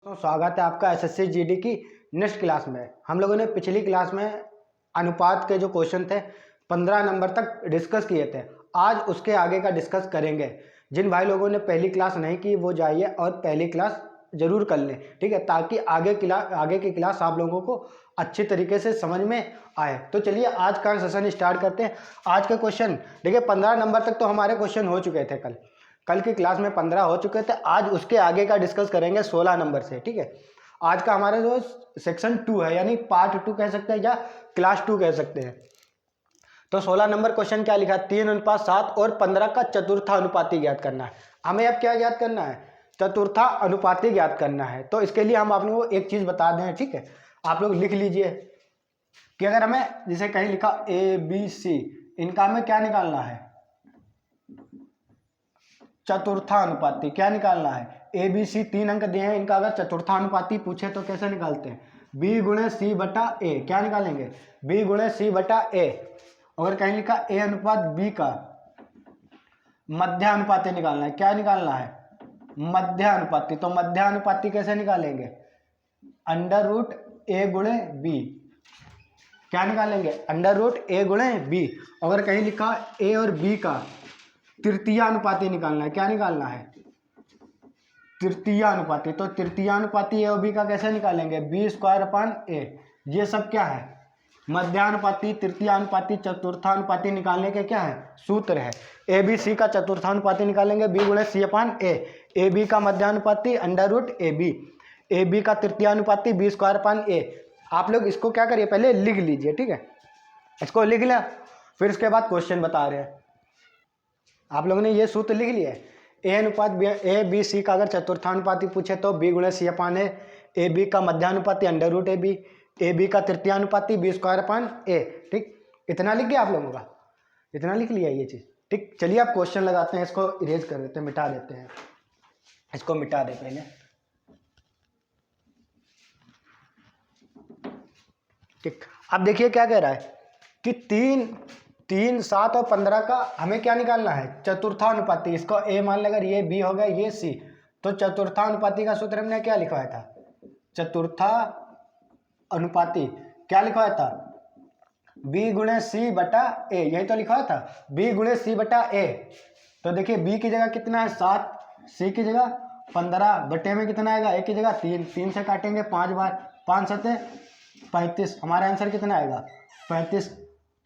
तो स्वागत है आपका एसएससी जीडी की नेक्स्ट क्लास में। हम लोगों ने पिछली क्लास में अनुपात के जो क्वेश्चन थे 15 नंबर तक डिस्कस किए थे। आज उसके आगे का डिस्कस करेंगे। जिन भाई लोगों ने पहली क्लास नहीं की वो जाइए और पहली क्लास जरूर कर लें, ठीक है, ताकि आगे की क्लास आप लोगों को अच्छी तरीके से समझ में आए। तो चलिए आज का सेशन स्टार्ट करते हैं। आज का क्वेश्चन देखिए 15 नंबर तक तो हमारे क्वेश्चन हो चुके थे। कल की क्लास में 15 हो चुके थे। आज उसके आगे का डिस्कस करेंगे 16 नंबर से, ठीक है। आज का हमारा जो सेक्शन 2 है, यानी पार्ट 2 कह सकते हैं या क्लास 2 कह सकते हैं। तो 16 नंबर क्वेश्चन क्या लिखा, 3:7 और 15 का चतुर्थानुपाती ज्ञात करना है। हमें अब क्या ज्ञात करना है, चतुर्थानुपाती ज्ञात करना है। तो इसके लिए हम आप लोगों को एक चीज बता दें, ठीक है, आप लोग लिख लीजिए कि अगर हमें जैसे कहीं लिखा ABC, इनका हमें क्या निकालना है, चतुर्थानुपाती क्या निकालना है। ABC 3 अंक दिए हैं, इनका अगर चतुर्थानुपाती पूछे तो कैसे निकालते हैं, B गुणे C बटा A। क्या निकालेंगे, B गुणे C बटा A। अगर कहीं लिखा A अनुपात B का मध्यानुपाती निकालना है, क्या निकालना है, मध्यानुपाती। तो मध्यानुपाती कैसे निकालेंगे, अंडर रूट A गुणे B। क्या निकालेंगे, अंडर रूट A गुणे B। अगर कहीं लिखा A और B का तृतीयानुपाती निकालना है, क्या निकालना है, तृतीयानुपाती। तो तृतीयानुपाती A और B का कैसे निकालेंगे, B² A। ये सब क्या है, मध्यानुपाती, तृतीयानुपाती, चतुर्थानुपाती निकालने के क्या है, सूत्र है। ABC का चतुर्थानुपाती निकालेंगे B गुणे C/A। AB का मध्यानुपाती अंडर रूट AB। AB का तृतीयानुपाती B²A। आप लोग इसको क्या करिए, पहले लिख लीजिए, ठीक है, इसको लिख लिया, फिर उसके बाद क्वेश्चन बता रहे हैं। आप लोगों ने ये सूत्र लिख लिया है। A अनुपात ABC का अगर चतुर्थानुपाती पूछे तो B गुणे C/A। AB का मध्यानुपाती अंडर रूट AB। AB का तृतीयानुपाती B²A। ठीक, इतना लिख गया आप लोगों का, इतना लिख लिया ये चीज, ठीक। चलिए आप क्वेश्चन लगाते हैं, इसको इरेज कर देते हैं, मिटा देते हैं, इसको मिटा दे पहले, ठीक। अब देखिए क्या कह रहा है कि 3, 7 और 15 का हमें क्या निकालना है, चतुर्थानुपाती। इसको A मान लेगा, ये B हो गया, ये C। तो चतुर्थानुपाती का सूत्र हमने क्या लिखवाया था, चतुर्थानुपाती क्या लिखवाया था, B गुणे C बटा A। यही तो लिखवाया था, B गुणे C बटा A। तो देखिए B की जगह कितना है 7, C की जगह 15, बटे में कितना आएगा, A की जगह 3, 3 से काटेंगे 5 बार, 5 7 35। हमारा आंसर कितना आएगा, 35।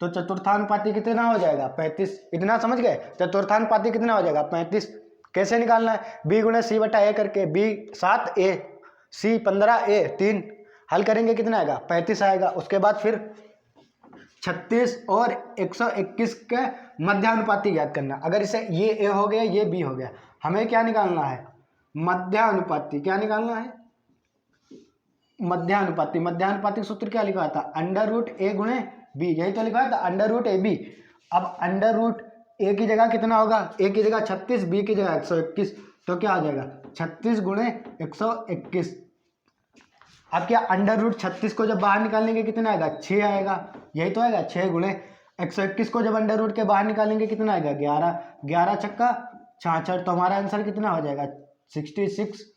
तो चतुर्थानुपाती कितना हो जाएगा, 35। इतना समझ गए, चतुर्थानुपाती कितना हो जाएगा, 35। कैसे निकालना है, B गुणे C बटा A करके, B 7A, C 15A, 3 हल करेंगे कितना आएगा, 35 आएगा। उसके बाद फिर 36 और 121 के मध्यानुपाती ज्ञात करना। अगर इसे ये A हो गया, ये B हो गया, हमें क्या निकालना है, मध्यानुपाती। क्या निकालना है, मध्यानुपाती। मध्यानुपाती सूत्र क्या लिखा था, अंडर रूट A गुणे B। यही तो लिखा था, अंडर रूट AB। अब अंडर रूट A की जगह कितना होगा, A की जगह 36, B की जगह 121। तो क्या आ जाएगा, 36 गुणे 121। अब क्या अंडर रूट 36 को जब बाहर निकालेंगे कितना आएगा, 6 आएगा। यही तो आएगा, 6 गुणे 121 को जब अंडर रूट के बाहर निकालेंगे कितना आएगा, 11, 11 छक्का 66। तो हमारा आंसर कितना हो जाएगा, 66।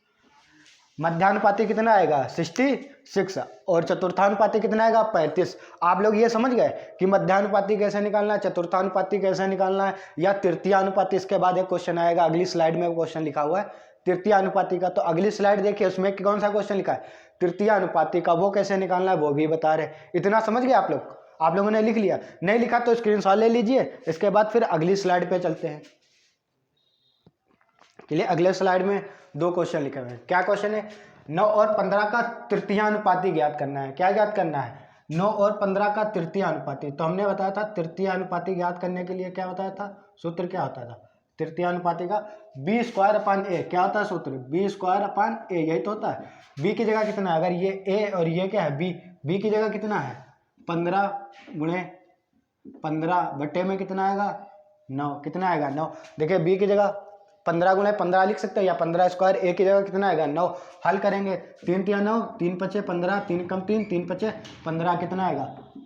मध्यानुपाती कितना आएगा, 66। और चतुर्थानुपाती कितना आएगा, 35। आप लोग ये समझ गए कि मध्यानुपाती कैसे निकालना है, चतुर्थानुपाती कैसे निकालना है, या तृतीयानुपाती। इसके बाद एक क्वेश्चन आएगा, अगली स्लाइड में क्वेश्चन लिखा हुआ है तृतीयानुपाती का। तो अगली स्लाइड देखिए, उसमें कौन सा क्वेश्चन लिखा है, तृतीयानुपाती का, वो कैसे निकालना है वो भी बता रहे। इतना समझ गए आप लोग, आप लोगों ने लिख लिया, नहीं लिखा तो स्क्रीनशॉट ले लीजिए। इसके बाद फिर अगली स्लाइड पे चलते हैं। चलिए अगले स्लाइड में 2 क्वेश्चन लिखे हुए हैं। क्या क्वेश्चन है, 9 और 15 का तृतीयानुपाती ज्ञात करना है। क्या ज्ञात करना है, 9 और 15 का तृतीयानुपाती। तो हमने बताया था तृतीयानुपाती ज्ञात करने के लिए क्या बताया था, सूत्र क्या होता था, तृतीयानुपाती का B²A। क्या होता है सूत्र, B²A। यही तो होता है। B की जगह कितना है, अगर ये A और ये क्या है B की जगह कितना है, 15 गुणे 15 बटे में कितना आएगा, 9। कितना आएगा, 9। देखिए B की जगह 15 गुणे 15 लिख सकते हैं, या 15² A की जगह कितना आएगा, 9। हल करेंगे, 3 × 9, 3 × 5 15, 3 कम 3, 3 × 5 15, कितना आएगा,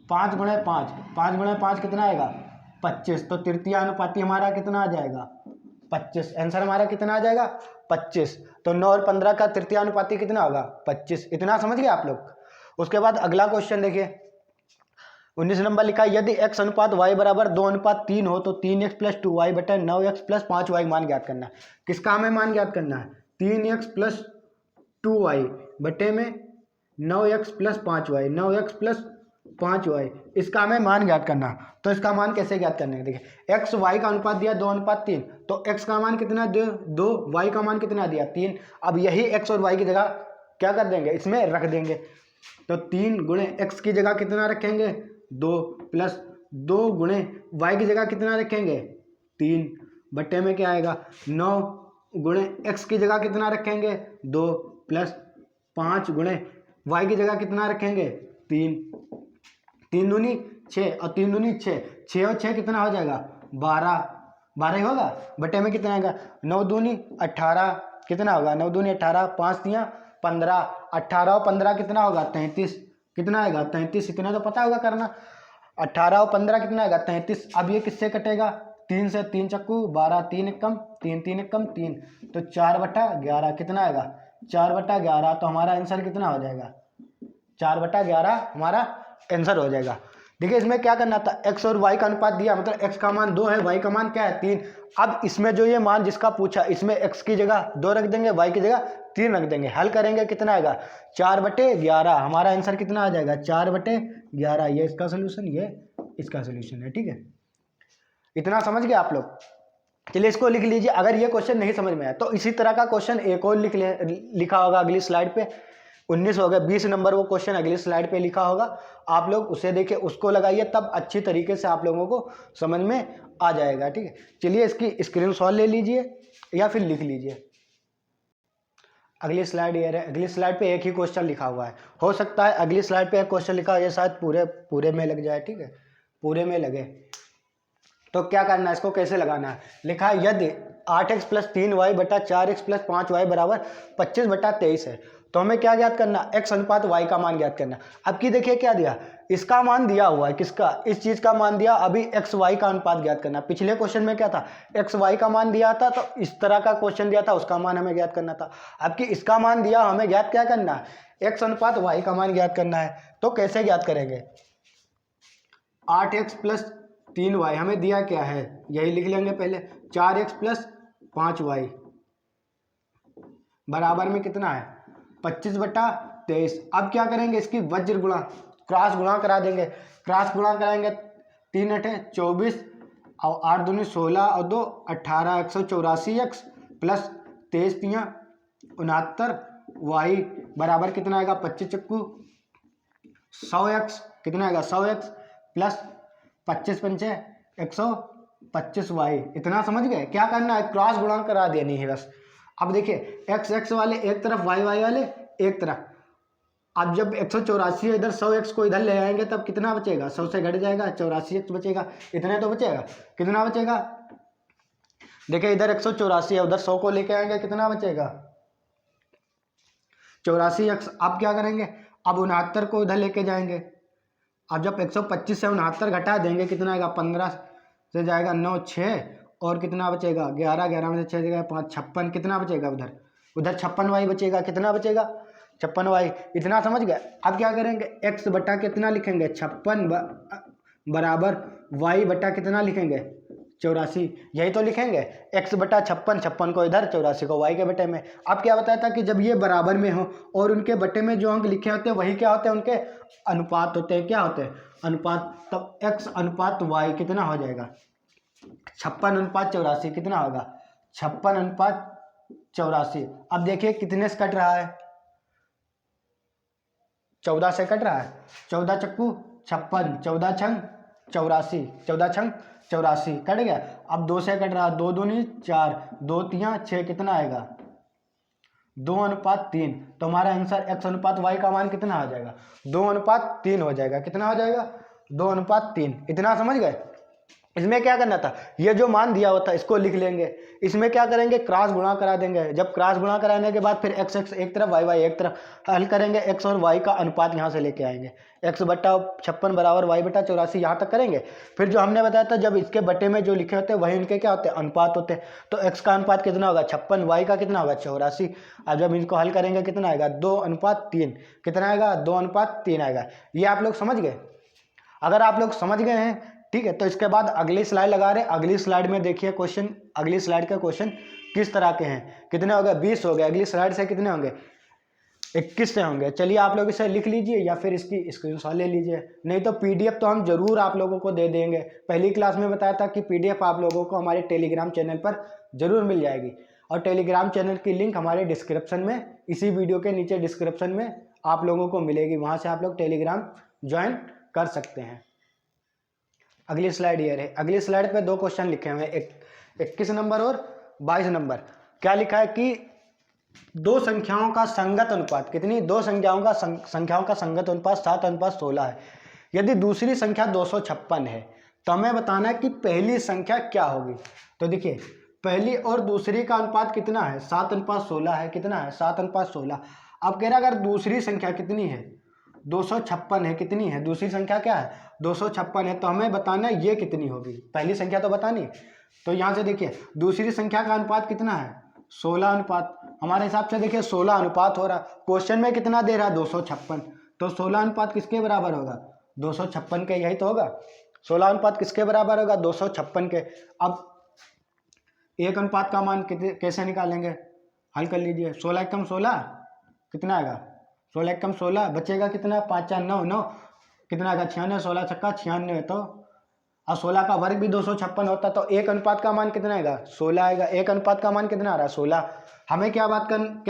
5 गुणे 5, 5 गुणे 5 कितना आएगा, 25। तो तृतीयानुपाती हमारा कितना आ जाएगा, 25। आंसर हमारा कितना आ जाएगा 25। तो 9 और 15 का तृतीय अनुपाती कितना होगा 25। इतना समझ गए आप लोग। उसके बाद अगला क्वेश्चन देखिए 19 नंबर लिखा है यदि x अनुपात y बराबर 2:3 हो तो 3x प्लस 2y बटे 9x प्लस 5y मान ज्ञात करना है। किसका हमें मान ज्ञात करना है 3x प्लस 2y बटे में 9x plus 5y 9x plus 5y इसका हमें मान ज्ञात करना। तो इसका मान कैसे ज्ञात करने हैं देखिए x y का अनुपात दिया 2:3 तो x का मान कितना 2 y का मान कितना दिया 3। अब यही x और y की जगह क्या कर देंगे इसमें रख देंगे। तो 3 गुणे x की जगह कितना रखेंगे 2 प्लस 2 गुणे y की जगह कितना रखेंगे 3 बटे में क्या आएगा 9 गुणे x की जगह कितना रखेंगे 2 प्लस 5 गुणे y की जगह कितना रखेंगे 3। 3 दूनी 6 और 3 दूनी 6 6 और 6 कितना हो जाएगा 12 ही होगा बटे में कितना आएगा 9 दूनी 18 कितना होगा 9 दूनी 18 5 दिया 15 18 और 15 कितना होगा 33 कितना आएगा 33। इतना तो पता होगा करना 18 और 15 कितना आएगा 33। अब ये किससे कटेगा 3 से 3 चक्कू 12 3 एकम 3 3 एकम 3 तो 4/11 कितना आएगा 4/11। तो हमारा आंसर कितना हो जाएगा 4/11 हमारा आंसर हो जाएगा। देखिए इसमें क्या करना था x और y का अनुपात दिया मतलब x का मान 2 है y का मान क्या है 3। अब इसमें जो ये मान जिसका पूछा इसमें x की जगह 2 रख देंगे y की जगह 3 रख देंगे हल करेंगे कितना आएगा 4/11 हमारा आंसर कितना आ जाएगा 4/11। ये इसका सोल्यूशन ये इसका सोल्यूशन है ठीक है। इतना समझ गए आप लोग। चलिए इसको लिख लीजिए। अगर ये क्वेश्चन नहीं समझ में आया तो इसी तरह का क्वेश्चन एक और लिखा होगा अगली स्लाइड पे 19 हो गया 20 नंबर वो क्वेश्चन अगली स्लाइड पे लिखा होगा। आप लोग उसे देखिए उसको लगाइए तब अच्छी तरीके से आप लोगों को समझ में आ जाएगा ठीक है। चलिए इसकी स्क्रीनशॉट ले लीजिए या फिर लिख लीजिए। अगली स्लाइड ये है। अगली स्लाइड पे एक ही क्वेश्चन लिखा हुआ है। हो सकता है अगली स्लाइड पे एक क्वेश्चन लिखा है ये शायद पूरे में लग जाए ठीक है पूरे में लगे। तो क्या करना है इसको कैसे लगाना है लिखा है यदि 8x प्लस 3y बटा 4x प्लस 5y बराबर 25/23 है तो हमें क्या ज्ञात करना x अनुपात y का मान ज्ञात करना। अब की देखिए क्या दिया इसका मान दिया हुआ है किसका इस चीज का मान दिया। अभी x y का अनुपात ज्ञात करना। पिछले क्वेश्चन में क्या था x y का मान दिया था तो इस तरह का क्वेश्चन दिया था उसका मान हमें ज्ञात करना था। अब की इसका मान दिया हमें ज्ञात क्या करना है x अनुपात y का मान ज्ञात करना है। तो कैसे ज्ञात करेंगे 8x प्लस 3y हमें दिया क्या है यही लिख लेंगे पहले 4x प्लस 5y बराबर में कितना है 25/23। अब क्या करेंगे इसकी वज्र गुणा क्रॉस गुणा करा देंगे। क्रॉस गुणा कराएंगे 3 8 24 और 8 दूनी 16 और 2 18 184x प्लस 23 3 69 y बराबर कितना आएगा 25 चक्कू 100x कितना आएगा 100x प्लस 25 पंचे 125y। इतना समझ गए। क्या करना है क्रॉस गुणा करा देनी है बस। अब देखिए x x वाले एक तरफ y y वाले एक तरफ। अब जब 184 है इधर 100x को इधर ले आएंगे तब कितना बचेगा 100 से घट जाएगा 84x बचेगा। इतने तो बचेगा कितना बचेगा देखिए इधर 184 है उधर 100 को लेके आएंगे कितना बचेगा 84x। अब क्या करेंगे अब 69 को इधर लेके जाएंगे। अब जब 125 से 69 घटा देंगे कितना आएगा 15 से जाएगा 9 6 और कितना बचेगा 11 11 में से 6 जगह 5 56 कितना बचेगा उधर 56y बचेगा। कितना बचेगा 56y। इतना समझ गए। अब क्या करेंगे x बटा कितना लिखेंगे 56 बराबर y बटा कितना लिखेंगे 84 यही तो लिखेंगे x बटा 56 को इधर 84 को y के बटे में। अब क्या बताया था कि जब ये बराबर में हो और उनके बटे में जो अंक लिखे होते हैं वही क्या होते हैं उनके अनुपात होते हैं। क्या होते हैं अनुपात। तब x अनुपात y कितना हो जाएगा 56:84 कितना होगा 56:84। अब देखिए कितने से कट रहा है 14 से कट रहा है 14 चक्कू 56 14 छंग 84 14 छंग 84 कट गया। अब 2 से कट रहा है 2 दूनी 4 2 3 6 कितना आएगा 2:3। तो हमारा आंसर x अनुपात y का मान कितना आ जाएगा 2:3 हो जाएगा। कितना हो जाएगा 2:3। इतना समझ गए। इसमें क्या करना था, ये जो मान दिया होता है इसको लिख लेंगे, इसमें क्या करेंगे क्रॉस गुणा करा देंगे, जब क्रॉस गुणा कराने के बाद फिर एक्स एक्स एक तरफ वाई वाई एक तरफ हल करेंगे, एक्स और वाई का अनुपात यहाँ से लेके आएंगे, एक्स बट्टा 56 बराबर वाई बट्टा 84 यहाँ तक करेंगे। फिर जो हमने बताया था जब इसके बटे में जो लिखे होते हैं वही उनके क्या होते हैं, अनुपात होते हैं। तो एक्स का अनुपात कितना होगा 56, वाई का कितना होगा 84। अब जब इनको हल करेंगे कितना आएगा 2:3, कितना आएगा 2:3 आएगा। ये आप लोग समझ गए? अगर आप लोग समझ गए हैं ठीक है, तो इसके बाद अगली स्लाइड लगा रहे हैं। अगली स्लाइड में देखिए क्वेश्चन, अगली स्लाइड का क्वेश्चन किस तरह के हैं। कितने हो गए 20 हो गए, अगली स्लाइड से कितने होंगे 21 से होंगे। चलिए आप लोग इसे लिख लीजिए या फिर इसकी स्क्रीनशॉट ले लीजिए, नहीं तो पीडीएफ तो हम जरूर आप लोगों को दे देंगे। पहली क्लास में बताया था कि पीडीएफ आप लोगों को हमारे टेलीग्राम चैनल पर जरूर मिल जाएगी, और टेलीग्राम चैनल की लिंक हमारे डिस्क्रिप्शन में, इसी वीडियो के नीचे डिस्क्रिप्शन में आप लोगों को मिलेगी, वहाँ से आप लोग टेलीग्राम ज्वाइन कर सकते हैं। अगली स्लाइड ये रहे। अगली स्लाइड पे 2 क्वेश्चन लिखे हुए हैं, 21 नंबर और 22 नंबर। क्या लिखा है कि 2 संख्याओं का संगत अनुपात, कितनी 2 संख्याओं का संगत अनुपात 7:16 है। यदि दूसरी संख्या 256 है तो हमें बताना है कि पहली संख्या क्या होगी। तो देखिए पहली और दूसरी का अनुपात कितना है 7:16 है, कितना है 7:16। अब कह रहा अगर दूसरी संख्या कितनी है 256 है, कितनी है दूसरी संख्या क्या है 256 है, तो हमें बताना है ये कितनी होगी, पहली संख्या तो बतानी। तो यहाँ से देखिए दूसरी संख्या का अनुपात कितना है 16 अनुपात, हमारे हिसाब से देखिए 16 अनुपात हो रहा। क्वेश्चन में कितना दे रहा है 256, तो 16 अनुपात किसके बराबर होगा 256 के, यही तो होगा। 16 अनुपात किसके बराबर होगा 256 के। अब एक अनुपात का मान कैसे निकालेंगे, हल कर लीजिए। 16 एकम 16 कितना आएगा 16 एकम 16 बचेगा कितना 5 4 9 9 कितना आएगा 96, 16 छक्का 96। तो और 16 का वर्ग भी 256 होता, तो एक अनुपात का मान कितना आएगा 16 आएगा। एक अनुपात का मान कितना आ रहा है 16। हमें क्या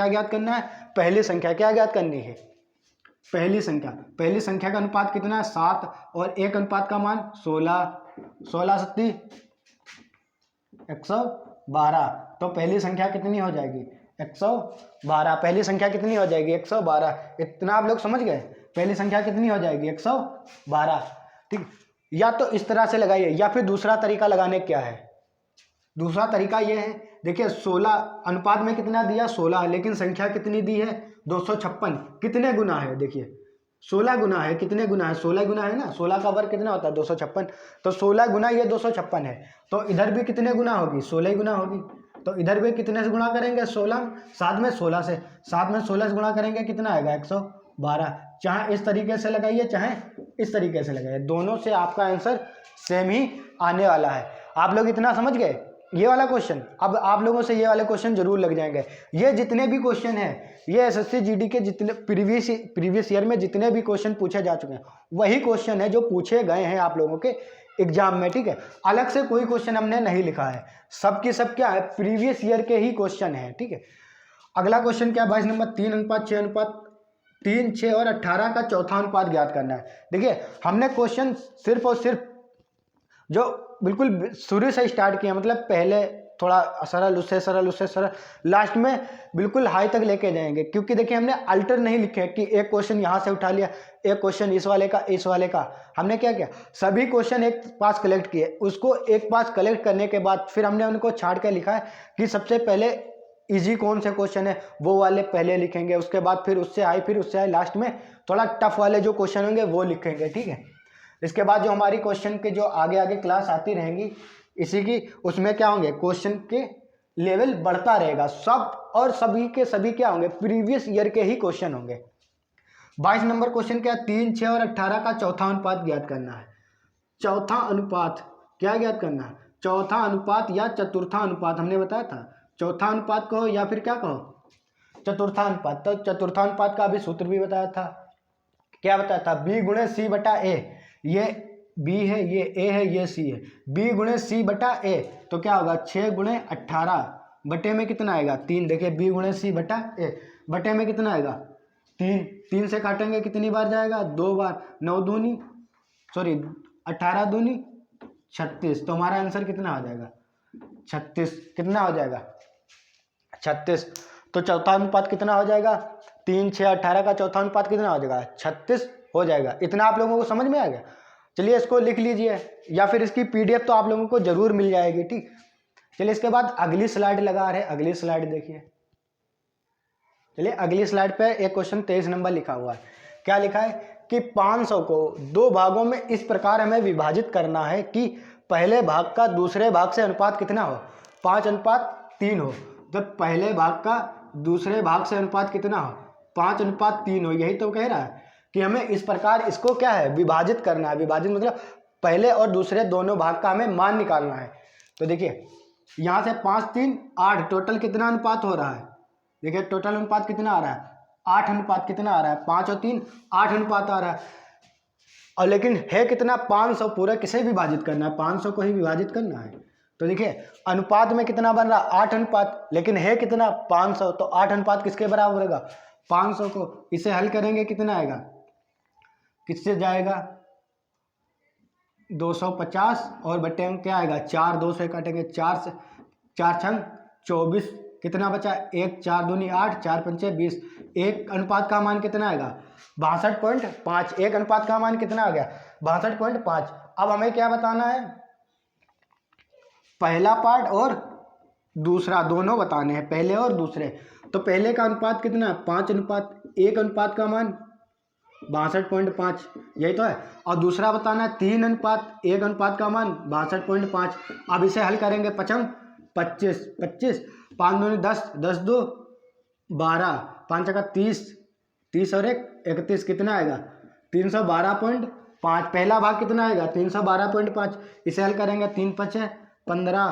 ज्ञात करना है, पहली संख्या क्या ज्ञात करनी है, पहली संख्या का अनुपात कितना है 7 और एक अनुपात का मान 16, 16 सत्ती 112। तो पहली संख्या कितनी हो जाएगी 112, पहली संख्या कितनी हो जाएगी 112। इतना आप लोग समझ गए, पहली संख्या कितनी हो जाएगी 112। ठीक, या तो इस तरह से लगाइए या फिर दूसरा तरीका लगाने क्या है, दूसरा तरीका ये है देखिए 16 अनुपात में कितना दिया 16, लेकिन संख्या कितनी दी है 256, कितने गुना है देखिए 16 गुना है, कितने गुना है 16 गुना है ना, 16 का वर्ग कितना होता है 256, तो 16 गुना ये 256 है, तो इधर भी कितने गुना होगी 16 गुना होगी। तो इधर भी कितने से गुणा करेंगे 16, साथ में 16 से, साथ में 16 से गुणा करेंगे कितना आएगा 112। चाहे इस तरीके से लगाइए चाहे इस तरीके से लगाइए, दोनों से आपका आंसर सेम ही आने वाला है। आप लोग इतना समझ गए ये वाला क्वेश्चन। अब आप लोगों से ये वाले क्वेश्चन जरूर लग जाएंगे। ये जितने भी क्वेश्चन हैं ये एसएससी जीडी के जितने प्रीवियस ईयर में जितने भी क्वेश्चन पूछे जा चुके हैं वही क्वेश्चन है जो पूछे गए हैं आप लोगों के एग्जाम में। ठीक है, अलग से कोई क्वेश्चन हमने नहीं लिखा है, सबकी सब क्या है प्रीवियस ईयर के ही क्वेश्चन है। ठीक है, अगला क्वेश्चन क्या 22 नंबर 3 6 और 18 का चौथा अनुपात ज्ञात करना है। देखिए हमने क्वेश्चन सिर्फ और सिर्फ जो बिल्कुल शुरू से स्टार्ट किया, मतलब पहले थोड़ा सरल उससे सरल उससे सरल लास्ट में बिल्कुल हाई तक लेके जाएंगे, क्योंकि देखिए हमने अल्टर नहीं लिखे कि एक क्वेश्चन यहाँ से उठा लिया, एक क्वेश्चन इस वाले का हमने क्या किया सभी क्वेश्चन एक पास कलेक्ट किए, उसको एक पास कलेक्ट करने के बाद फिर हमने उनको छाट के लिखा है कि सबसे पहले इजी कौन से क्वेश्चन है वो वाले पहले लिखेंगे, उसके बाद फिर उससे आए लास्ट में थोड़ा टफ वाले जो क्वेश्चन होंगे वो लिखेंगे। ठीक है, इसके बाद जो हमारी क्वेश्चन के जो आगे आगे क्लास आती रहेंगी इसी की, उसमें क्या होंगे क्वेश्चन के लेवल बढ़ता रहेगा, सब और सभी के सभी क्या होंगे प्रीवियस ईयर के ही क्वेश्चन होंगे। 22 नंबर क्वेश्चन क्या 3 6 और 18 का चौथा अनुपात ज्ञात करना है। चौथा अनुपात क्या ज्ञात करना है, चौथा अनुपात या चतुर्था अनुपात हमने बताया था, चौथा अनुपात कहो या फिर क्या कहो चतुर्था अनुपात। तो चतुर्था अनुपात का अभी सूत्र भी बताया था, क्या बताया था b गुणे सी बटा ए, ये b है ये a है ये c है, b गुणे सी बटा a तो क्या होगा 6 गुणे 18 बटे में कितना आएगा 3। देखिए b गुणे सी बटा a बटे में कितना आएगा 3, 3 से काटेंगे कितनी बार जाएगा 2 बार, 18 दूनी 36, तो हमारा आंसर कितना हो जाएगा 36, कितना हो जाएगा 36। तो चौथा अनुपात कितना हो जाएगा 3 6 18 का चौथा अनुपात कितना हो जाएगा 36 हो जाएगा। इतना आप लोगों को समझ में आ गया। चलिए इसको लिख लीजिए, या फिर इसकी PDF तो आप लोगों को जरूर मिल जाएगी। ठीक, चलिए इसके बाद अगली स्लाइड लगा रहे हैं। अगली स्लाइड देखिए। चलिए अगली स्लाइड पे एक क्वेश्चन 23 नंबर लिखा हुआ है। क्या लिखा है कि 500 को दो भागों में इस प्रकार हमें विभाजित करना है कि पहले भाग का दूसरे भाग से अनुपात कितना हो, 5:3 हो। जब पहले भाग का दूसरे भाग से अनुपात कितना हो, 5:3 हो। यही तो कह रहा है कि हमें इस प्रकार इसको क्या है, विभाजित करना है। विभाजित मतलब पहले और दूसरे दोनों भाग का हमें मान निकालना है। तो देखिए यहाँ से 5, 3, 8 टोटल कितना अनुपात हो रहा है। देखिए टोटल अनुपात कितना आ रहा है, 8 अनुपात कितना आ रहा है, 5 और 3 8 अनुपात आ रहा है। और लेकिन है कितना, 500 पूरा किसे विभाजित करना है, 500 को ही विभाजित करना है। तो देखिए अनुपात में कितना बन रहा है, 8 अनुपात, लेकिन है कितना 500, तो 8 अनुपात किसके बराबर होगा, 500 को। इसे हल करेंगे कितना आएगा, किससे जाएगा 250 और बटे में क्या आएगा 4, 2 से काटेंगे 4 से, 4 छंग 24, कितना बचा 1, 4 दूनी 8, 4 पंचे 20। एक अनुपात का मान कितना आएगा 62.5। एक अनुपात का मान कितना आ गया 62.5। अब हमें क्या बताना है, पहला पार्ट और दूसरा दोनों बताने हैं, पहले और दूसरे। तो पहले का अनुपात कितना है 5:1, अनुपात का मान 62.5, यही तो है। और दूसरा बताना है 3:1, अनुपात का मान 62.5। अब इसे हल करेंगे 5 25, 25 5 दूनी 10, 10 2 12, 5 का 30, 30 और 1 31, कितना आएगा 312.5। पहला भाग कितना आएगा 312.5। इसे हल करेंगे 3 5 15,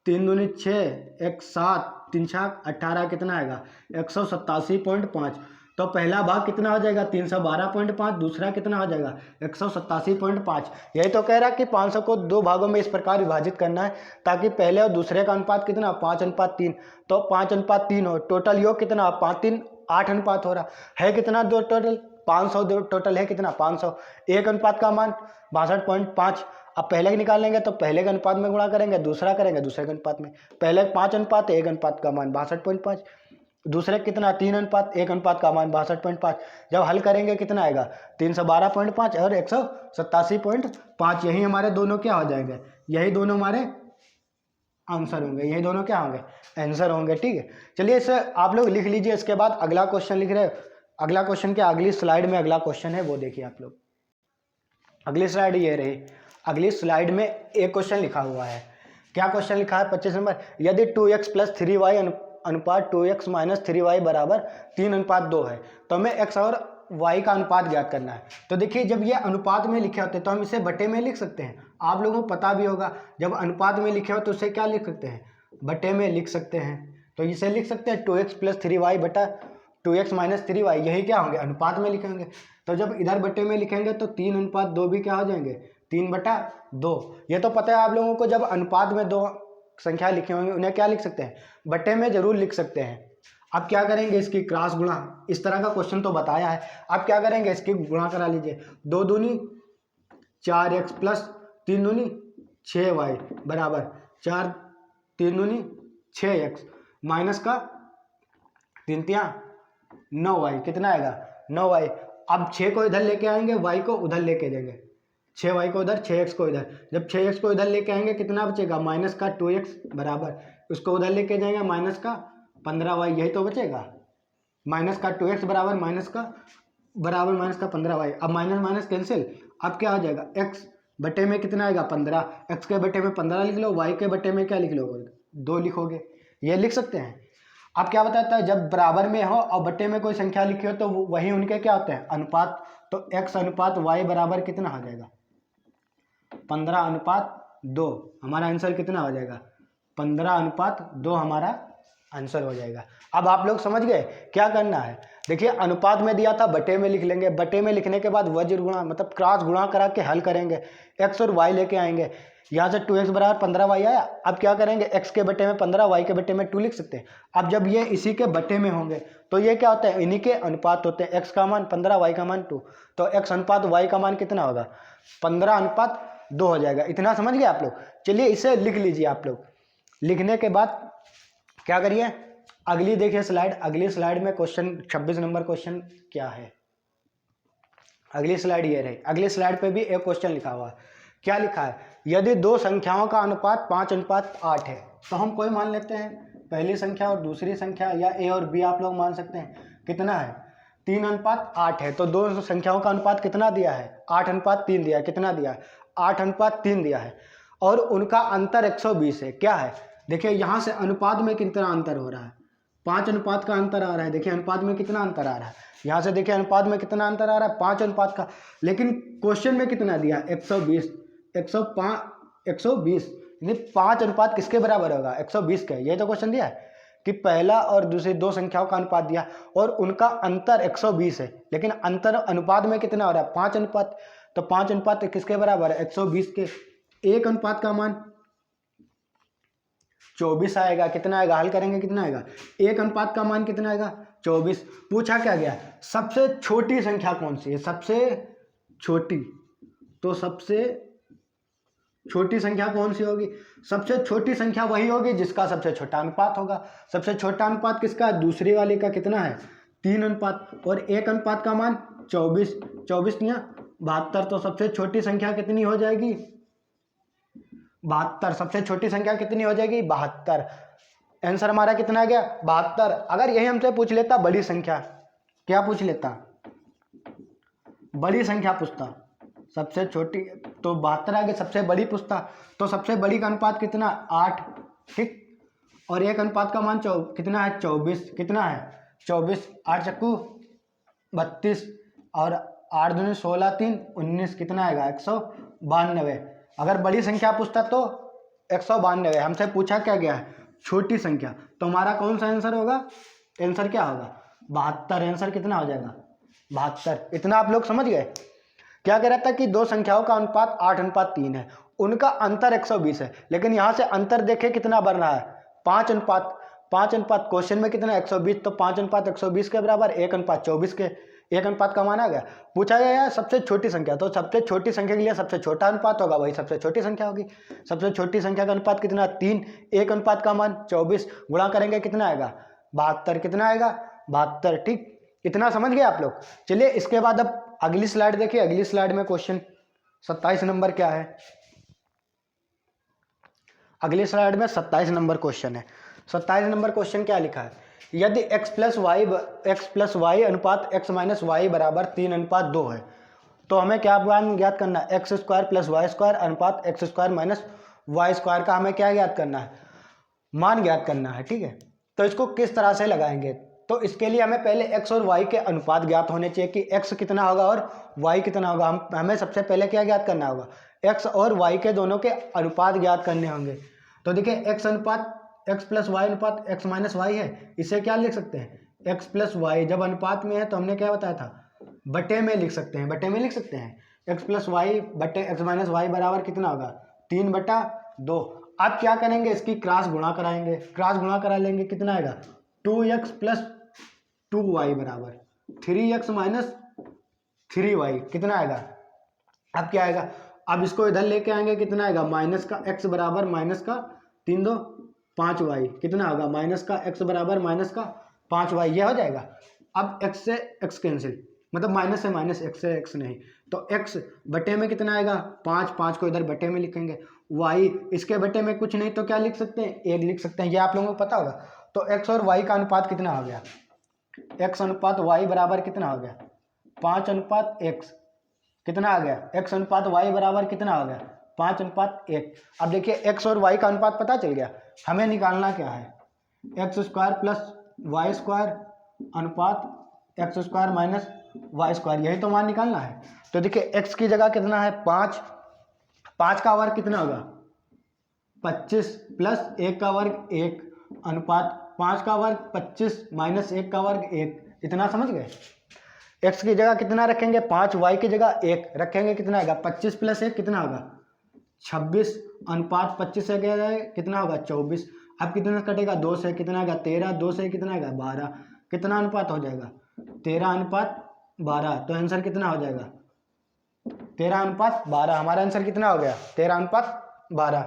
3 दूनी 6, 1 7, 3 6 18, कितना आएगा 187.5। तो पहला भाग कितना हो जाएगा 312.5, दूसरा कितना हो जाएगा 187.5। यही तो कह रहा है कि 500 को दो भागों में इस प्रकार विभाजित करना है ताकि पहले और दूसरे का अनुपात कितना 5:3। तो 5:3 हो। टोटल योग कितना 5 3 8 अनुपात हो रहा है कितना, दो टोटल 500, दो टोटल है कितना 500। एक अनुपात का मान 62.5। अब पहले के निकालेंगे तो पहले के अनुपात में गुणा करेंगे, दूसरा करेंगे दूसरे के अनुपात में। पहले 5 अनुपात, एक अनुपात का मान 62.5, दूसरे कितना 3:1, अनुपात का मान 62.5। जब हल करेंगे कितना आएगा 312.5 और 187.5। यही हमारे दोनों क्या हो जाएंगे, यही दोनों हमारे आंसर होंगे, यही दोनों क्या होंगे आंसर होंगे। ठीक है, चलिए इसे आप लोग लिख लीजिए। इसके बाद अगला क्वेश्चन लिख रहे, अगला क्वेश्चन के अगली स्लाइड में अगला क्वेश्चन है वो देखिए आप लोग। अगली स्लाइड ये रही। अगली स्लाइड में एक क्वेश्चन लिखा हुआ है। क्या क्वेश्चन लिखा है 25 नंबर, यदि 2x + 3y अनुपात 2x - 3y बराबर 3:2 है तो हमें x और y का अनुपात ज्ञात करना है। तो देखिए जब ये अनुपात में लिखे होते हैं तो हम इसे बटे में लिख सकते हैं। आप लोगों को पता भी होगा जब अनुपात में लिखे हो तो उसे क्या लिख सकते हैं, बटे में लिख सकते हैं। तो इसे लिख सकते हैं 2x + 3y बटा 2x - 3y, यही क्या होंगे अनुपात में लिखेंगे। तो जब इधर बटे में लिखेंगे तो 3:2 भी क्या हो जाएंगे 3/2। ये तो पता है आप लोगों को, जब अनुपात में दो संख्या लिखे होंगे उन्हें क्या लिख सकते हैं, बटे में जरूर लिख सकते हैं। अब क्या करेंगे, इसकी क्रॉस गुणा, इस तरह का क्वेश्चन तो बताया है। अब क्या करेंगे, इसकी गुणा करा लीजिए। 2 दूनी 4x + 3 दूनी 6y बराबर 4 3 दूनी 6x माइनस का 3 3 9y, कितना आएगा 9y। अब 6 को इधर लेके आएंगे, y को उधर लेके जाएंगे, 6y को उधर 6x को इधर। जब 6x को इधर लेके आएंगे कितना बचेगा माइनस का 2x बराबर, उसको उधर लेके जाएंगे माइनस का 15y, यही तो बचेगा। माइनस का 2x बराबर माइनस का 15y। अब माइनस माइनस कैंसिल, अब क्या हो जाएगा x बटे में कितना आएगा 15, x के बटे में 15 लिख लो, y के बटे में क्या लिख लो 2 लिखोगे, ये लिख सकते हैं। अब क्या बताता है, जब बराबर में हो और बटे में कोई संख्या लिखी हो तो वही उनके क्या होते हैं अनुपात। तो x अनुपात y बराबर कितना हो जाएगा 15:2। हमारा आंसर कितना हो जाएगा 15:2 हमारा आंसर हो जाएगा। अब आप लोग समझ गए क्या करना है। देखिए अनुपात में दिया था बटे में लिख लेंगे, बटे में लिखने के बाद वज्र गुणा मतलब क्रॉस गुणा करा के हल करेंगे, x और y लेके आएंगे। यहाँ से 2x बराबर 15y आया। अब क्या करेंगे, x के बटे में 15, y के बटे में 2 लिख सकते हैं। अब जब ये इसी के बटे में होंगे तो ये क्या होता है, इन्हीं के अनुपात होते हैं। x का मान 15, y का मान 2, तो x अनुपात y का मान कितना होगा 15:2 हो जाएगा। इतना समझ गए आप लोग। चलिए इसे लिख लीजिए आप लोग। लिखने के बाद क्या करिए, अगली देखिए स्लाइड। अगली स्लाइड में क्वेश्चन 26 नंबर क्वेश्चन क्या है। अगली स्लाइड ये रही। अगली स्लाइड पे भी एक क्वेश्चन लिखा हुआ है। क्या लिखा है? यदि दो संख्याओं का अनुपात 5:8 है, तो हम कोई मान लेते हैं, पहली संख्या और दूसरी संख्या, या ए और बी आप लोग मान सकते हैं। कितना है? 3:8 है। तो दो संख्याओं का अनुपात कितना दिया है? 8:3 दिया है। कितना दिया है? 8:3 दिया है। और उनका अंतर 120 है। क्या है? देखिए यहाँ से अनुपात में कितना अंतर हो रहा है? 5 अनुपात का अंतर आ रहा है। देखिए अनुपात में कितना अंतर आ रहा है? यहाँ से देखिए अनुपात में कितना अंतर आ रहा है? 5 अनुपात का। लेकिन क्वेश्चन में कितना दिया? 120। 120 यानी 5 अनुपात किसके बराबर होगा? 120 के। ये तो क्वेश्चन दिया है कि पहला और दूसरी दो संख्याओं का अनुपात दिया और उनका अंतर 120 है, लेकिन अंतर अनुपात में कितना हो रहा है? 5 अनुपात। तो 5 अनुपात किसके बराबर है? 120 के। एक अनुपात का मान 24 आएगा। कितना आएगा? हल करेंगे कितना आएगा? एक अनुपात का मान कितना आएगा? 24। पूछा क्या गया? सबसे छोटी संख्या कौन सी है? सबसे छोटी। तो सबसे छोटी संख्या कौन सी होगी? सबसे छोटी संख्या वही होगी जिसका सबसे छोटा अनुपात होगा। सबसे छोटा अनुपात किसका? दूसरी वाली का। कितना है? 3 अनुपात। और एक अनुपात का मान 24। 24 या 72। तो सबसे छोटी संख्या कितनी हो जाएगी? 72। सबसे छोटी संख्या कितनी हो जाएगी? 72। आंसर हमारा कितना आ गया? 72। अगर यही हमसे पूछ लेता बड़ी संख्या, क्या पूछ लेता? बड़ी संख्या पूछता, सबसे छोटी, तो 72 आगे सबसे बड़ी पूछता। तो सबसे बड़ी का अनुपात कितना? 8। ठीक। और एक अनुपात का मान कितना है? 24। कितना है? 24। 8 चक्कू 32 और 8 दूनी 16 3 19। कितना आएगा? 192। अगर बड़ी संख्या पूछता तो 192। हमसे पूछा क्या गया है? छोटी संख्या। तो हमारा कौन सा आंसर होगा? आंसर क्या होगा? 72। आंसर कितना हो जाएगा? 72। इतना आप लोग समझ गए? क्या कह रहा था कि दो संख्याओं का अनुपात 8:3 है, उनका अंतर 120 है, लेकिन यहाँ से अंतर देखे कितना बन रहा है? 5 अनुपात। 5 अनुपात क्वेश्चन में कितना? 120। तो 5 अनुपात 120 के बराबर 1 अनुपात 24 के। एक अनुपात का मान आ गया। पूछा गया है सबसे छोटी संख्या, तो सबसे छोटी संख्या के लिए सबसे छोटा अनुपात होगा, वही सबसे छोटी संख्या होगी। सबसे छोटी संख्या का अनुपात कितना? 3। एक अनुपात का मान 24। गुणा करेंगे कितना आएगा? 72। कितना आएगा? 72। ठीक। इतना समझ गए आप लोग? चलिए इसके बाद अब अगली स्लाइड देखिए। अगली स्लाइड में क्वेश्चन 27 नंबर क्या है? अगली स्लाइड में 27 नंबर क्वेश्चन है। 27 नंबर क्वेश्चन क्या लिखा है? यदि x प्लस वाई अनुपात x माइनस वाई बराबर 3:2 है, तो हमें क्या मान ज्ञात करना है? X square plus y square अनुपात x square minus y square का हमें क्या ज्ञात करना है? मान ज्ञात करना है। ठीक है। तो इसको किस तरह से लगाएंगे? तो इसके लिए हमें पहले x और y के अनुपात ज्ञात होने चाहिए कि x कितना होगा और y कितना होगा। हमें सबसे पहले क्या ज्ञात करना होगा? x और y के दोनों के अनुपात ज्ञात करने होंगे। तो देखिए x प्लस वाई अनुपात x माइनस वाई है, इसे क्या लिख सकते हैं? x plus y. जब अनुपात में है तो हमने क्या बताया था? बटे में लिख सकते हैं। बटे में लिख सकते हैं। x प्लस वाई बटे x माइनस वाई बराबर कितना होगा? 3/2। अब क्या करेंगे? इसकी क्रॉस गुणा कराएंगे। क्रॉस गुणा करा लेंगे कितना आएगा? 2x प्लस 2y बराबर 3x माइनस 3y। कितना आएगा? अब क्या आएगा? अब इसको इधर लेके आएंगे। कितना आएगा? माइनस का x बराबर माइनस का 3 2 5y। कितना होगा? माइनस का x बराबर माइनस का 5y। यह हो जाएगा। अब x से x कैंसिल, मतलब माइनस से माइनस, x से x नहीं। तो x बटे में कितना आएगा? 5। 5 को इधर बटे में लिखेंगे। y इसके बटे में कुछ नहीं तो क्या लिख सकते हैं? 1 लिख सकते हैं। ये आप लोगों को पता होगा। तो x और y का अनुपात कितना हो गया? x अनुपात y बराबर कितना हो गया? 5:x। कितना आ गया? x अनुपात y बराबर कितना हो गया? 5:1। अब देखिए x और y का अनुपात पता चल गया। हमें निकालना क्या है? X square plus y square अनुपात x square minus y square, यही तो मान निकालना है। तो देखिए x की जगह कितना है? 5। 5 का वर्ग कितना होगा? 25 प्लस 1 का वर्ग 1 अनुपात 5 का वर्ग 25 माइनस 1 का वर्ग 1। इतना समझ गए? x की जगह कितना रखेंगे? 5। y की जगह 1 रखेंगे। कितना आएगा? 25 प्लस 1 कितना होगा? 26 अनुपात 25 से क्या है? कितना होगा? 24। अब कितना कटेगा? 2 से कितना आएगा? 13। 2 से कितना आएगा? 12। कितना अनुपात हो जाएगा? 13:12। तो आंसर कितना हो जाएगा? 13:12। हमारा आंसर कितना हो गया? 13:12।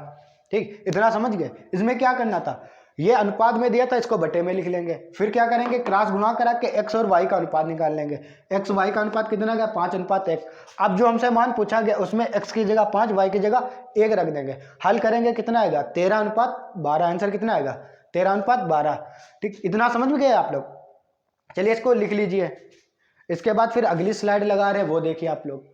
ठीक। इतना समझ गए? इसमें क्या करना था? ये अनुपात में दिया था, इसको बटे में लिख लेंगे। फिर क्या करेंगे, क्रॉस गुणा करा के x और y का अनुपात निकाल लेंगे। x y का अनुपात कितना गया, 5:1। अब जो हमसे मान पूछा गया उसमें x की जगह 5, y की जगह 1 रख देंगे। हल करेंगे, कितना आएगा, 13:12। आंसर कितना आएगा, 13:12। ठीक, इतना समझ में गए आप लोग। चलिए इसको लिख लीजिए। इसके बाद फिर अगली स्लाइड लगा रहे हैं, वो देखिए आप लोग,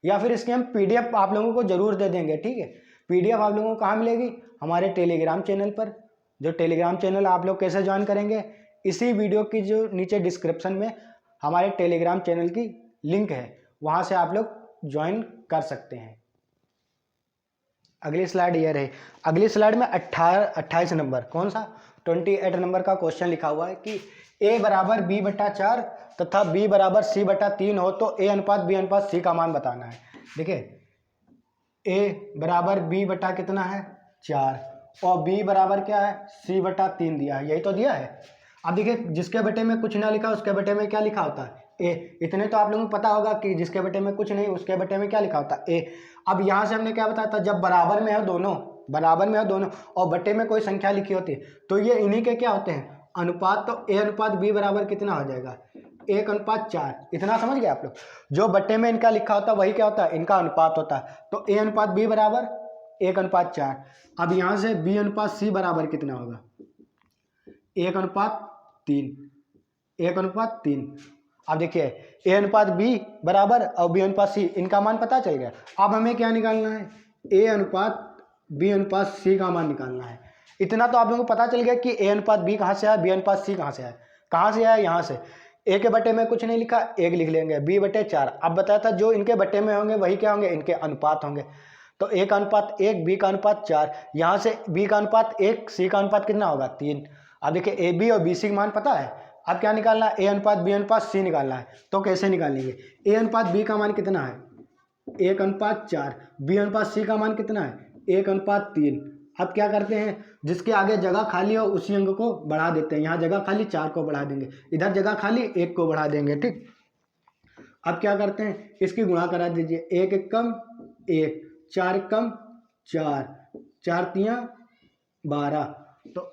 या फिर इसकी हम PDF आप लोगों को जरूर दे देंगे। ठीक है, PDF आप लोगों को कहाँ मिलेगी, हमारे टेलीग्राम चैनल पर। जो टेलीग्राम चैनल आप लोग कैसे ज्वाइन करेंगे, इसी वीडियो की जो नीचे डिस्क्रिप्शन में हमारे टेलीग्राम चैनल की लिंक है, वहाँ से आप लोग ज्वाइन कर सकते हैं। अगली स्लाइड ये रही। अगली स्लाइड में 28 नंबर, कौन सा, 28 नंबर का क्वेश्चन लिखा हुआ है कि a बराबर b/4 तथा b बराबर c/3 हो तो a अनुपात b अनुपात c का मान बताना है। देखिए a बराबर b बटा कितना है, 4, और b बराबर क्या है, c/3 दिया है, यही तो दिया है। अब देखिए, जिसके बटे में कुछ ना लिखा उसके बटे में क्या लिखा होता है, a। इतने तो आप लोगों को पता होगा कि जिसके बटे में कुछ नहीं उसके बटे में क्या लिखा होता है, a। अब यहाँ से हमने क्या बताया था, जब बराबर में हो दोनों, बराबर में हो दोनों और बटे में कोई संख्या लिखी होती है तो ये इन्हीं के क्या होते हैं, अनुपात। तो a अनुपात b बराबर कितना हो जाएगा, 1:4। इतना समझ गए आप लोग। जो बटे में इनका लिखा होता है वही क्या होता है, इनका अनुपात होता है। तो a अनुपात b बराबर 1:4। अब यहाँ से b अनुपात c बराबर कितना होगा, 1:3। 1:3। अब देखिए a अनुपात b बराबर और b अनुपात c, इनका मान पता चल गया। अब हमें क्या निकालना है, a अनुपात b अनुपात c का मान निकालना है। इतना तो आप लोगों को पता चल गया कि a अनुपात b कहाँ से आया, b अनुपात c कहाँ से आया। कहाँ से आया, यहाँ से। a के बटे में कुछ नहीं लिखा, 1 लिख लेंगे, b/4। अब बताया था जो इनके बटे में होंगे वही क्या होंगे, इनके अनुपात होंगे। तो a का अनुपात 1, b का अनुपात 4, यहाँ से b का अनुपात 1, c का अनुपात कितना होगा, 3। अब देखिए a b और b c का मान पता है। अब क्या निकालना है, a अनुपात b अनुपात c निकालना है। तो कैसे निकालेंगे, a अनुपात b का मान कितना है, 1:4। b अनुपात c का मान कितना है, 1:3। अब क्या करते हैं, जिसके आगे जगह खाली हो उसी अंक को बढ़ा देते हैं। यहाँ जगह खाली 4 को बढ़ा देंगे, इधर जगह खाली 1 को बढ़ा देंगे। ठीक, अब क्या करते हैं, इसकी गुणा करा दीजिए, 1 एकम 1, 4 एकम 4, 4 तियाँ 12। तो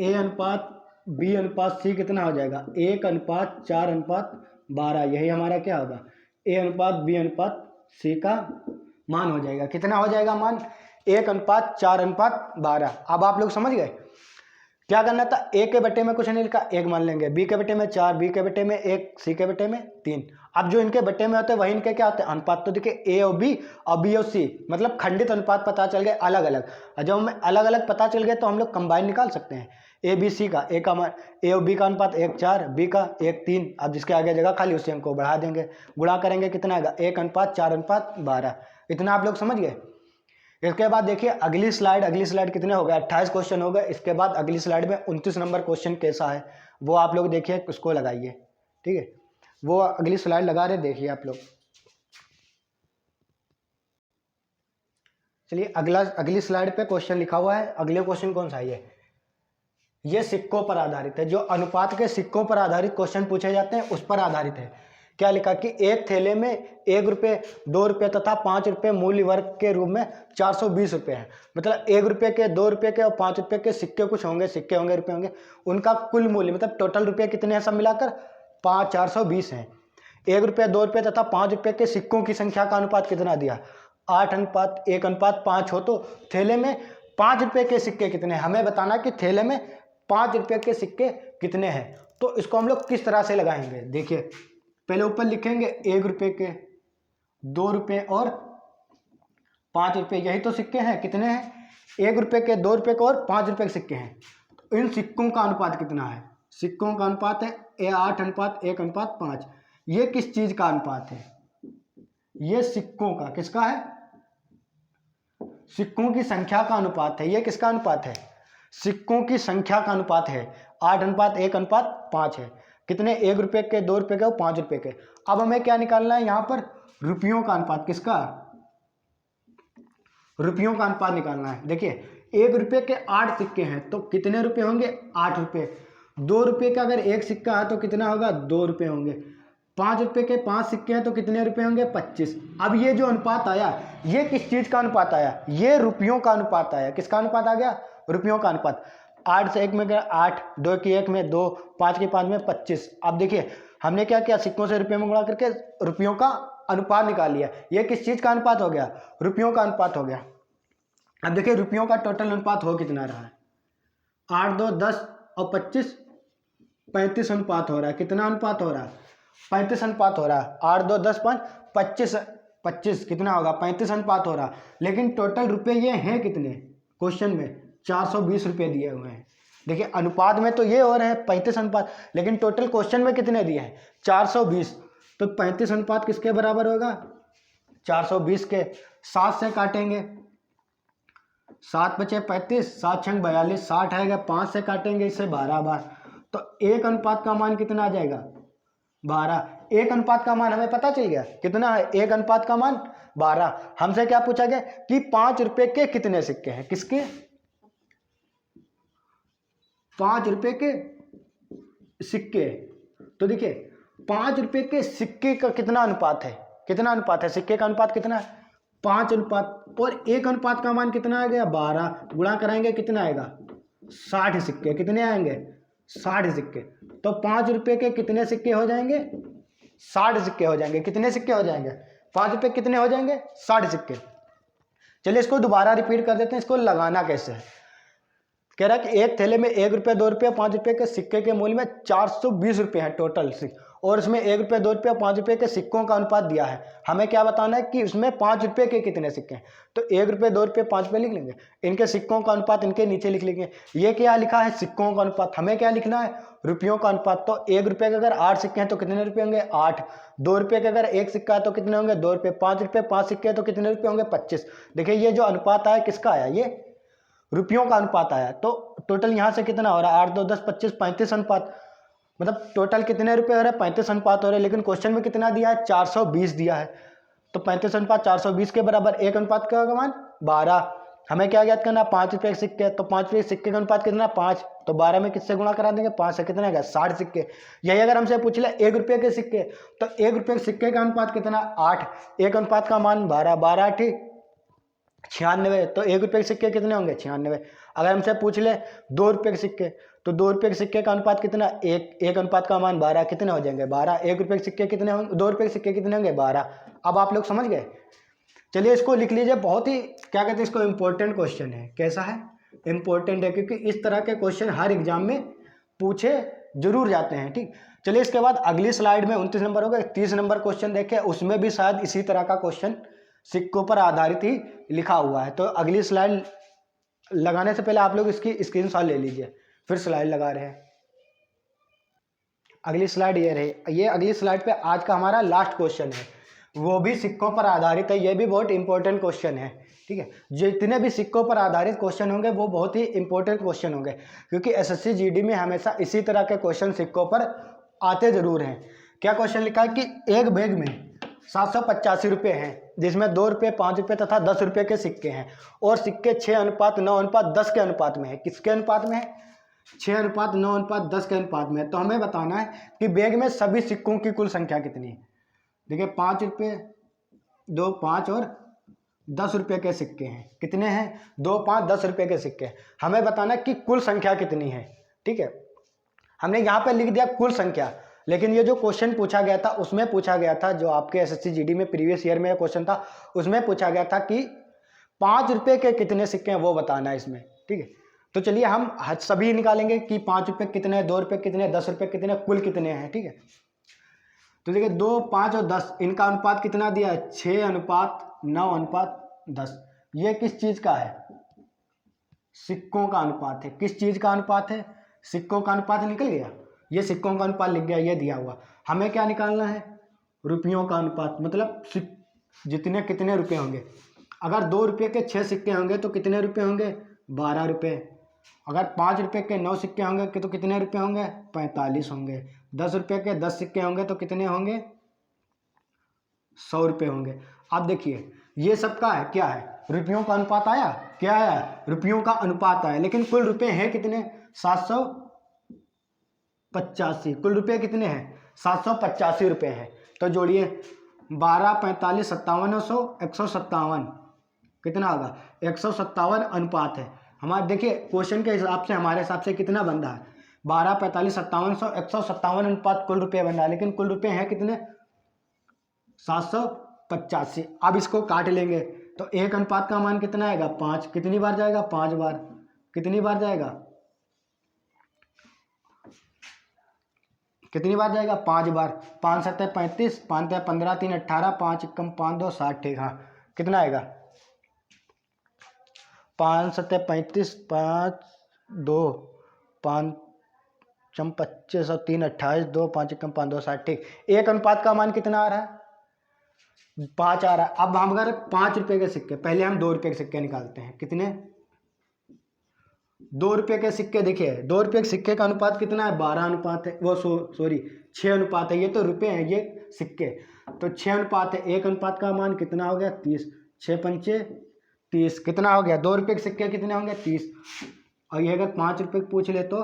a अनुपात b अनुपात c कितना हो जाएगा, 1:4:12। यही हमारा क्या होगा, a अनुपात b अनुपात c का मान हो जाएगा। कितना हो जाएगा मान, 1:4:12। अब आप लोग समझ गए क्या करना था, a के बटे में कुछ नहीं लिखा, 1 मान लेंगे, b के बटे में 4, b के बटे में 1, c के बटे में 3। अब जो इनके बटे में होते हैं वही इनके क्या होते हैं, अनुपात। तो देखिए a और b और b और c मतलब खंडित अनुपात पता चल गए, अलग अलग। और जब हमें अलग अलग पता चल गए तो हम लोग कंबाइन निकाल सकते हैं। a b c का a का मान, a और b का अनुपात 1:4, b का 1:3। अब जिसके आगे जगह खाली उसी अंक को बढ़ा देंगे, गुणा करेंगे, कितना आएगा, 1:4:12। इतना आप लोग समझ गए। इसके बाद देखिए अगली स्लाइड कितने हो गए, 28 क्वेश्चन हो गए। इसके बाद अगली स्लाइड में 29 नंबर क्वेश्चन कैसा है वो आप लोग देखिए, उसको लगाइए। ठीक है, वो अगली स्लाइड लगा रहे, देखिए आप लोग। चलिए अगली स्लाइड पे क्वेश्चन लिखा हुआ है। अगले क्वेश्चन कौन सा है, ये सिक्कों पर आधारित है। जो अनुपात के सिक्कों पर आधारित क्वेश्चन पूछे जाते हैं उस पर आधारित है। क्या लिखा कि एक थैले में 1 रुपये, 2 रुपये तथा 5 रुपये मूल्य वर्ग के रूप में 420 रुपये है। मतलब 1 रुपये के, 2 रुपये के और 5 रुपये के सिक्के कुछ होंगे, सिक्के होंगे, रुपये होंगे। उनका कुल मूल्य मतलब टोटल रुपये कितने हैं, सब मिलाकर 420 हैं। 1 रुपये, 2 रुपये तथा 5 रुपये के सिक्कों की संख्या का अनुपात कितना दिया, 8:1:5 हो। तो थैले में 5 रुपये के सिक्के कितने हैं, हमें बताना कि थैले में 5 रुपये के सिक्के कितने हैं। तो इसको हम लोग किस तरह से लगाएंगे, देखिए पहले ऊपर लिखेंगे 1 रुपये के, 2 रुपये और 5 रुपये, यही तो सिक्के हैं। कितने हैं, 1 रुपये के, 2 रुपये के और 5 रुपये के सिक्के हैं। तो इन सिक्कों का अनुपात कितना है, सिक्कों का अनुपात है 8:1:5। ये किस चीज का अनुपात है, ये सिक्कों का, किसका है, सिक्कों की संख्या का अनुपात है। ये किसका अनुपात है, सिक्कों की संख्या का अनुपात है। 8:1:5 है। कितने, 1 रुपये के, 2 रुपये के और 5 रुपये के। अब हमें क्या निकालना है, यहाँ पर रुपयों का अनुपात, किसका, रुपयों का अनुपात निकालना है। देखिए 1 रुपये के 8 सिक्के हैं तो कितने रुपये होंगे, 8 रुपये। 2 रुपये का अगर एक सिक्का है तो कितना होगा, 2 रुपये होंगे। 5 रुपये के 5 सिक्के हैं तो कितने रुपये होंगे, 25। अब ये जो अनुपात आया, ये किस चीज का अनुपात आया, ये रुपयों का अनुपात आया। किसका अनुपात आ गया, रुपयों का अनुपात। 8 से 1 में गया 8, 2 की 1 में 2, 5 की 5 में 25। अब देखिए हमने क्या किया, सिक्कों से रुपये में गुणा करके रुपयों का अनुपात निकाल लिया। ये किस चीज़ का अनुपात हो गया, रुपयों का अनुपात हो गया। अब देखिए रुपयों का टोटल अनुपात हो कितना रहा है, 8, 2, 10 और 25, 35 अनुपात हो रहा है। कितना अनुपात हो रहा है, 35 अनुपात हो रहा है। 8, 2, 10, 5, 25, 25 कितना होगा, 35 अनुपात हो रहा। लेकिन टोटल रुपये ये हैं कितने, क्वेश्चन में 420 रुपये दिए हुए हैं। देखिए अनुपात में तो ये हो रहे हैं 35 अनुपात, लेकिन टोटल क्वेश्चन में कितने दिए हैं, 420। तो 35 अनुपात किसके बराबर होगा, 420 के। 7 से काटेंगे, 7 बचे 35, 7 छंग 42, 60 आएगा। 5 से काटेंगे इसे 12 बार, तो 1 अनुपात का मान कितना आ जाएगा, 12। 1 अनुपात का मान हमें पता चल गया कितना है, 1 अनुपात का मान 12। हमसे क्या पूछा गया कि 5 रुपए के कितने सिक्के हैं, किसके, 5 रुपए के सिक्के। तो देखिए 5 रुपए के सिक्के का कितना अनुपात है, कितना अनुपात है, सिक्के का अनुपात कितना है, 5 अनुपात। और 1 अनुपात का मान कितना आ गया, 12। गुणा कराएंगे कितना आएगा, 60 सिक्के। कितने आएंगे, 60 सिक्के। तो 5 रुपए के कितने सिक्के हो जाएंगे, 60 सिक्के हो जाएंगे। कितने सिक्के हो जाएंगे, 5 रुपए कितने हो जाएंगे, 60 सिक्के। चलिए इसको दोबारा रिपीट कर देते हैं, इसको लगाना कैसे है। कह रहा है कि एक थैले में 1 रुपये, 2 रुपये, 5 रुपये के सिक्के के मूल्य में 420 रुपये हैं टोटल, और इसमें 1 रुपये, 2 रुपये, 5 रुपये के सिक्कों का अनुपात दिया है। हमें क्या बताना है कि उसमें 5 रुपये के कितने सिक्के हैं। तो 1 रुपये, 2 रुपये, 5 रुपये लिख लेंगे, इनके सिक्कों का अनुपात इनके नीचे लिख लेंगे। ये क्या लिखा है, सिक्कों का अनुपात। हमें क्या लिखना है, रुपयों का अनुपात। तो 1 रुपये के अगर 8 सिक्के हैं तो कितने रुपये होंगे, 8। 2 रुपये के अगर 1 सिक्का है तो कितने होंगे, 2 रुपये। 5 रुपये 5 सिक्के हैं तो कितने रुपये होंगे, 25। देखिए ये जो अनुपात आया किसका आया, ये रुपयों का अनुपात आया। तो टोटल यहाँ से कितना हो रहा है, 8, 2, 10, 25, 35 अनुपात। मतलब टोटल कितने रुपए हो रहे हैं, 35 अनुपात हो रहे हैं। लेकिन क्वेश्चन में कितना दिया है, 420 दिया है। तो 35 अनुपात 420 के बराबर 1 अनुपात का मान 12। हमें क्या याद करना, 5 रुपये के सिक्के। तो 5 रुपये सिक्के का अनुपात कितना, 5। तो 12 में किससे गुणा करा देंगे, 5 से। कितना है, 60 सिक्के। यही अगर हमसे पूछ ले 1 रुपये के सिक्के, तो 1 रुपये के सिक्के का अनुपात कितना, 8। 1 अनुपात का मान 12, 12 8 96। तो 1 रुपये के सिक्के कितने होंगे, 96। अगर हमसे पूछ ले 2 रुपये के सिक्के, तो 2 रुपये के सिक्के का अनुपात कितना, 1 अनुपात का मान 12। कितने हो जाएंगे, 12। 1 रुपये के सिक्के कितने होंगे, 2 रुपये के सिक्के कितने होंगे, 12। अब आप लोग समझ गए। चलिए इसको लिख लीजिए, बहुत ही क्या कहते हैं इसको, इंपॉर्टेंट क्वेश्चन है। कैसा है, इंपॉर्टेंट है, क्योंकि इस तरह के क्वेश्चन हर एग्जाम में पूछे जरूर जाते हैं। ठीक, चलिए इसके बाद अगली स्लाइड में 29 नंबर होगा, 30 नंबर क्वेश्चन देखे, उसमें भी शायद इसी तरह का क्वेश्चन सिक्कों पर आधारित ही लिखा हुआ है। तो अगली स्लाइड लगाने से पहले आप लोग इसकी स्क्रीनशॉट ले लीजिए, फिर स्लाइड लगा रहे हैं। अगली स्लाइड ये रही, ये अगली स्लाइड पे आज का हमारा लास्ट क्वेश्चन है, वो भी सिक्कों पर आधारित है। ये भी बहुत इंपॉर्टेंट क्वेश्चन है। ठीक है, जितने भी सिक्कों पर आधारित क्वेश्चन होंगे वो बहुत ही इंपॉर्टेंट क्वेश्चन होंगे, क्योंकि एसएससी जीडी में हमेशा इसी तरह के क्वेश्चन सिक्कों पर आते जरूर हैं। क्या क्वेश्चन लिखा है कि एक बैग में 785 रुपये हैं, जिसमें 2 रुपये, 5 रुपये तथा 10 रुपये के सिक्के हैं, और सिक्के 6 अनुपात 9 अनुपात 10 के अनुपात में है। किसके अनुपात में है, 6 अनुपात 9 अनुपात 10 के अनुपात में है। तो हमें बताना है कि बैग में सभी सिक्कों की कुल संख्या कितनी है। देखिए 5 रुपये, 2, 5 और 10 रुपये के सिक्के हैं। कितने हैं, 2, 5, 10 रुपये के सिक्के। हमें बताना है कि कुल संख्या कितनी है। ठीक है, हमने यहाँ पे लिख दिया कुल संख्या, लेकिन ये जो क्वेश्चन पूछा गया था उसमें पूछा गया था, जो आपके एसएससी जीडी में प्रीवियस ईयर में क्वेश्चन था, उसमें पूछा गया था कि 5 रुपये के कितने सिक्के हैं वो बताना है इसमें। ठीक है, तो चलिए हम सभी निकालेंगे कि 5 रुपये कितने, 2 रुपये कितने, 10 रुपये कितने, कुल कितने हैं। ठीक है, तो देखिए 2, 5 और 10 इनका अनुपात कितना दिया है, 6 अनुपात 9 अनुपात 10। ये किस चीज का है, सिक्कों का अनुपात है। किस चीज का अनुपात है, सिक्कों का अनुपात। निकल गया, ये सिक्कों का अनुपात लिख गया, ये दिया हुआ। हमें क्या निकालना है, रुपयों का अनुपात, मतलब जितने कितने रुपए होंगे। अगर 2 रुपये के 6 सिक्के होंगे तो कितने रुपए होंगे, 12 रुपये। अगर 5 रुपये के 9 सिक्के होंगे तो कितने रुपए होंगे, 45 होंगे। 10 रुपये के 10 सिक्के होंगे तो कितने होंगे, 100 रुपये होंगे। अब देखिए ये सबका है क्या है, रुपयों का अनुपात आया, क्या आया, रुपयों का अनुपात आया। लेकिन कुल रुपए हैं कितने, 785। कुल रुपए कितने हैं, 785 रुपये हैं। तो जोड़िए 12, 45, 57, 100, 157 कितना होगा, 157 अनुपात है। हमारे देखिए क्वेश्चन के हिसाब से हमारे हिसाब से कितना बन रहा है 12, 45, 5700, 157 अनुपात कुल रुपये बन रहा है, लेकिन कुल रुपये हैं कितने 785। अब इसको काट लेंगे तो एक अनुपात का मान कितना आएगा 5। कितनी बार जाएगा 5 बार। कितनी बार जाएगा 5 बार। 5 7 35, 5 15, 3 18, 5 1 5 2 60। ठीक, हाँ कितना आएगा 5 7 35, 5 2 5 25 और 3 28, 2 5 1 5 2 60। ठीक, एक अनुपात का मान कितना आ रहा है 5 आ रहा है। अब हम अगर 5 रुपए के सिक्के, पहले हम 2 रुपए के सिक्के निकालते हैं। कितने 2 रुपए के सिक्के। देखिए 2 रुपए के सिक्के का अनुपात कितना है 12 अनुपात है, वो सॉरी 6 अनुपात है। ये तो रुपए हैं, ये सिक्के तो 6 अनुपात है। एक अनुपात का मान कितना हो गया 30। 6 पंचे 30 कितना हो गया 2 रुपए के सिक्के कितने होंगे 30। और ये अगर 5 रुपए पूछ ले तो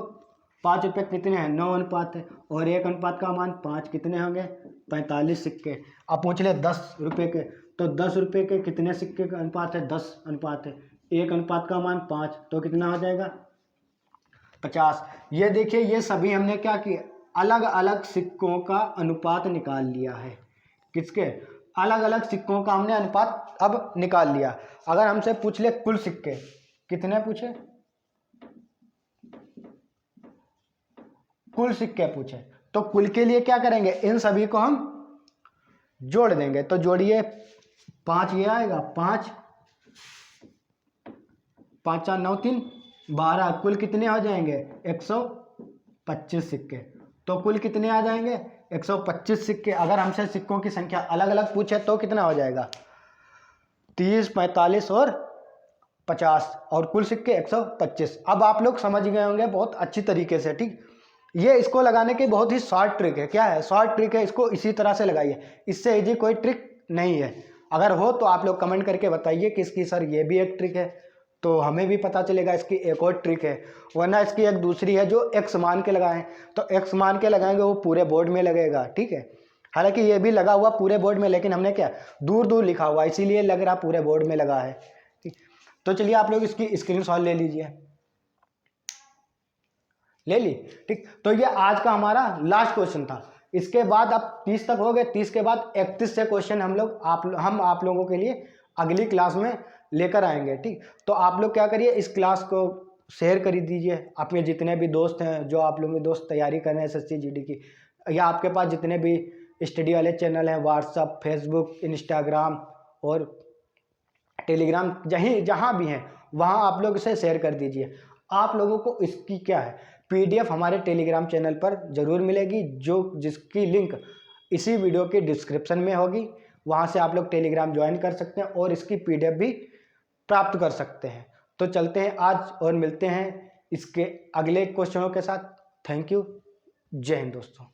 5 रुपए कितने हैं 9 अनुपात है, और एक अनुपात का मान 5 कितने होंगे 45 सिक्के। अब पूछ ले 10 रुपए के, तो 10 रुपए के कितने सिक्के का अनुपात है 10 अनुपात है। एक अनुपात का मान 5 तो कितना हो जाएगा 50। ये देखिए ये सभी हमने क्या किया अलग अलग सिक्कों का अनुपात निकाल लिया है। किसके अलग अलग सिक्कों का हमने अनुपात अब निकाल लिया। अगर हमसे पूछ ले कुल सिक्के कितने पूछे, कुल सिक्के पूछे, तो कुल के लिए क्या करेंगे इन सभी को हम जोड़ देंगे। तो जोड़िए 5 ये आएगा 5 5 4 9 3 12। कुल कितने हो जाएंगे 125 सिक्के। तो कुल कितने आ जाएंगे 125 सिक्के। अगर हमसे सिक्कों की संख्या अलग अलग पूछे तो कितना हो जाएगा 30, 45 और 50, और कुल सिक्के 125। अब आप लोग समझ गए होंगे बहुत अच्छी तरीके से। ठीक, ये इसको लगाने की बहुत ही शॉर्ट ट्रिक है। क्या है शॉर्ट ट्रिक है, इसको इसी तरह से लगाइए, इससे इजी कोई ट्रिक नहीं है। अगर हो तो आप लोग कमेंट करके बताइए कि इसकी सर ये भी एक ट्रिक है, तो हमें भी पता चलेगा इसकी एक और ट्रिक है। वरना इसकी एक दूसरी है जो एक्स मान के लगाएं, तो एक्स मान के लगाएंगे वो पूरे बोर्ड में लगेगा। ठीक है, हालांकि ये भी लगा हुआ पूरे बोर्ड में, लेकिन हमने क्या दूर दूर लिखा हुआ इसीलिए लग रहा पूरे बोर्ड में लगा है। ठीक, तो चलिए आप लोग इसकी स्क्रीनशॉट ले लीजिए। ले ली। ठीक, तो ये आज का हमारा लास्ट क्वेश्चन था। इसके बाद अब 30 तक हो गए, 30 के बाद 31 से क्वेश्चन हम आप लोगों के लिए अगली क्लास में लेकर आएंगे। ठीक, तो आप लोग क्या करिए इस क्लास को शेयर कर दीजिए अपने जितने भी दोस्त हैं, जो आप लोगों के दोस्त तैयारी कर रहे हैं SSC GD की, या आपके पास जितने भी स्टडी वाले चैनल हैं व्हाट्सअप, फेसबुक, इंस्टाग्राम और टेलीग्राम, जहाँ भी हैं वहाँ आप लोग इसे शेयर कर दीजिए। आप लोगों को इसकी क्या है PDF हमारे टेलीग्राम चैनल पर ज़रूर मिलेगी, जिसकी लिंक इसी वीडियो के डिस्क्रिप्शन में होगी। वहाँ से आप लोग टेलीग्राम ज्वाइन कर सकते हैं और इसकी PDF भी प्राप्त कर सकते हैं। तो चलते हैं आज और मिलते हैं इसके अगले क्वेश्चनों के साथ। थैंक यू, जय हिंद दोस्तों।